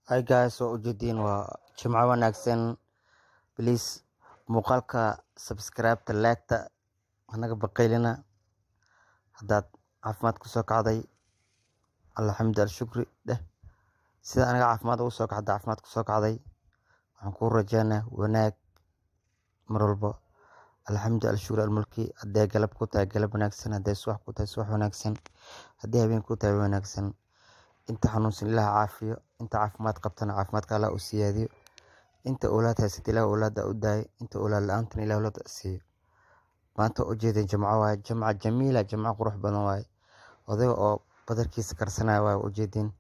Hi guys, waa ujeedin waa jimco wanaagsan. Please muuqaalka subscribe-ta like-ta hanaga baqaylina. Haddaad caafimaad ku soo kacday alxamdulillah shukri dheh. Sida anaga caafimaad ugu soo kacday caafimaad ku soo kacday waxaan kuu rajaynaa wanaag mar walba. Alxamdulillah shukri almulki. Haddii galab ku tahay galab wanaagsan, haddii subax ku tahay subax wanaagsan, haddii habeen ku tahay wanaagsan. inta xanuunsan ilaah caafiyo, inta caafimaad qabtana caafimaadka Allah u siyaadiyo, inta awlaad haysata ilaah awlaada u daayo, inta awlaad la'aantana ilaah awlaad siiyo. Maanta ujeedin jimco waaye, jimca jamiila, jimca qurux badan waaye. Odayga oo badarkiisa karsanaya waaye ujeedin.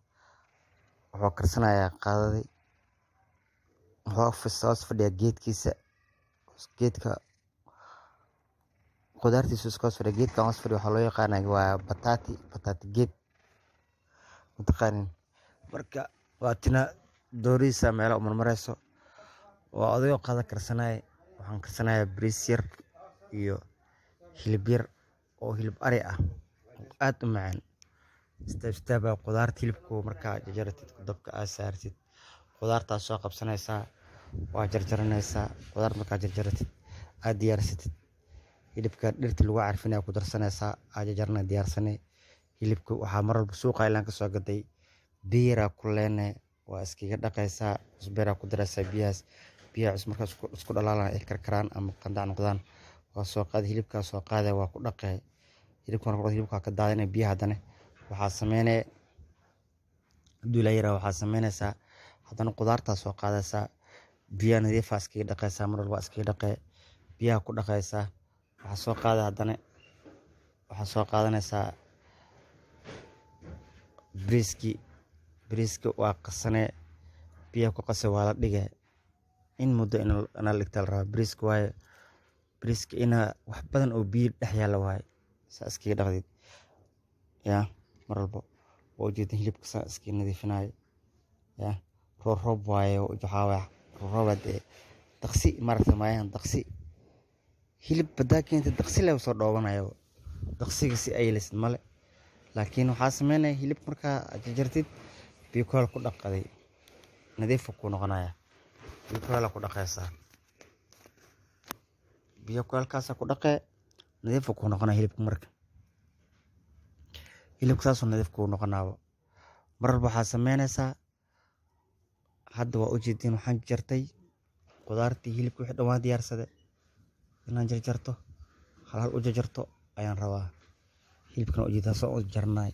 Wuxuu karsanayaa qaadadii. Wuxuu hoos fadhiyaa geedkiisa. Geedka qudaartiisu iska hoos fadhiya. Geedkan hoos fadhiya waxaa loo yaqaanaa waa bataati geed. Mutaqaanin marka waa tina dooriisa meelo marmareyso. Waa odayga qaada karsanaya. Waxaan karsanayaa bariis yar iyo hilib yar oo hilib ari ah aad u macaan. Istaaba qudaarta hilibku markaa jarjaratid dabka aad saartid. Qudaartaas soo qabsanaysaa, waa jarjaranaysaa. Qudaar markaa jarjaratid aad diyaarsatid. Hilibka dhirta lagu carfinaya ku darsanaysaa, aad jarjarnay diyaarsanay. Hilibka waxaa mar walba suuqa ilaan ka soo gaday. Biira ku leenay waa iskiga dhaqaysaa, cusbeera ku daraysaa biyaas. Biyaha cusub markaas isku dhalaalaan ay karkaraan ama qandac noqdaan. Waa soo qaaday hilibka soo qaaday waa ku dhaqay. Hilibka ka daadinay biyaha hadana waxaa sameynay duulayra waxaa sameynaysaa hadana qudaarta soo qaadaysaa. Biyaha nadiif ah iskiga dhaqaysaa mar walba iskiga dhaqay. Biyaha ku dhaqaysaa. Waxaa soo qaaday hadana waxaa soo qaadanaysaa bariiska waa qasanay. Biyaha ku qasay waa la dhigay. In muddo in la dhigta la raba bariiska waaye. Bariiska ina wax badan oo biyo dhex yaala waaye. Saa iskiga dhaqdid. Ya mar walba oo ujeedin hilibka saa iskiga nadiifinayo. Ya roob waaye waxaa waaye roobaad daqsi maragta maayan daqsi. Hilib badaa keenta daqsi leh soo dhoobanayo. Daqsiga si ay leesid male. Laakiin waxaa sameynay hilib markaa jarjartid biyo kool ku dhaqaday. Nadiif ku noqonaya. Biyo kool ku dhaqaysaa. Biyo koolkaas ku dhaqay nadiif ku noqonaya hilibka marka. Hilibka saas nadiif ku noqonayo. Mar walba waxaa sameynaysaa hadda waa ujeedin waxaan jartay qudaartii hilibka wixii dhan waa diyaarsaday. Inaan jarjarto hal u jarjarto ayaan rabaa. Hilibkan ujeedin soo jarnay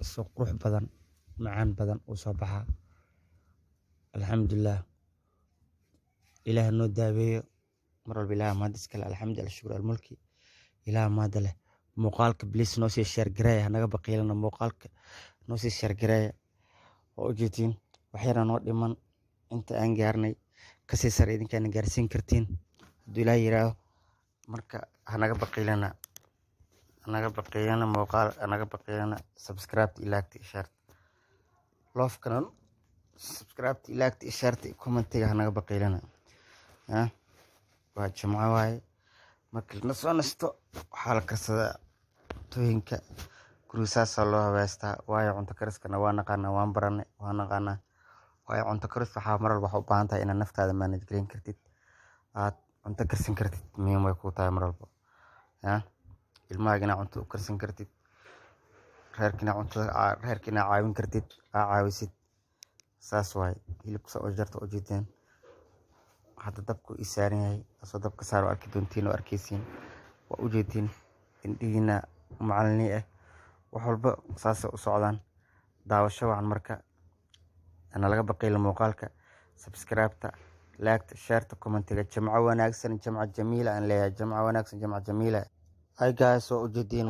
soo qurux badan macaan badan oo soo baxa. Alxamdulillah ilaah noo daaweeyo mar walba ilaah maad iska leh alxamdulillah shukr almulki. Ilaah maad leh muuqaalka please noo sii share gareey hanaga baqaylana muuqaalka noo sii share gareey oo ujeedin wax yar noo dhiman inta aan gaarnay ka sii sar idinkaan gaarsiin kartiin haduu ilaah yiraahdo marka hanaga baqaylana muuqaal hanaga baqaylana subscribe like share love kanal subscribe like share comment hanaga baqaylana. Ya waa jimco waaye marka la soo nasto waxaa la karsadaa tooyinka gurisaas loo habeystaa. Waayo cunto kariskana waa naqaana waan baranay waa naqaana. Waayo cunto karis waxaa mar walba u baahan tahay inaad naftaada manage gareyn kartid. Aad cunto karsan kartid muhiim way ku tahay mar walba. Ya ilmaha cunto u karsan kartid. reerkina caawin kartid caawisid. Saas waaye hilibka soo jarto ujeedin. Hadda dabku isaaran yahay asoo dabka saaro arki doontiin oo arkeysiin. Waa ujeedin indhiina macalini ah wax walba saas u socdaan. Daawasho wacan marka ana laga baqayl muuqaalka subscribe-ta like share comment-ga. Jimco wanaagsan jimco jamiila aan leeyahay jimco wanaagsan jimco jamiila. Hi guys, waa ujeedin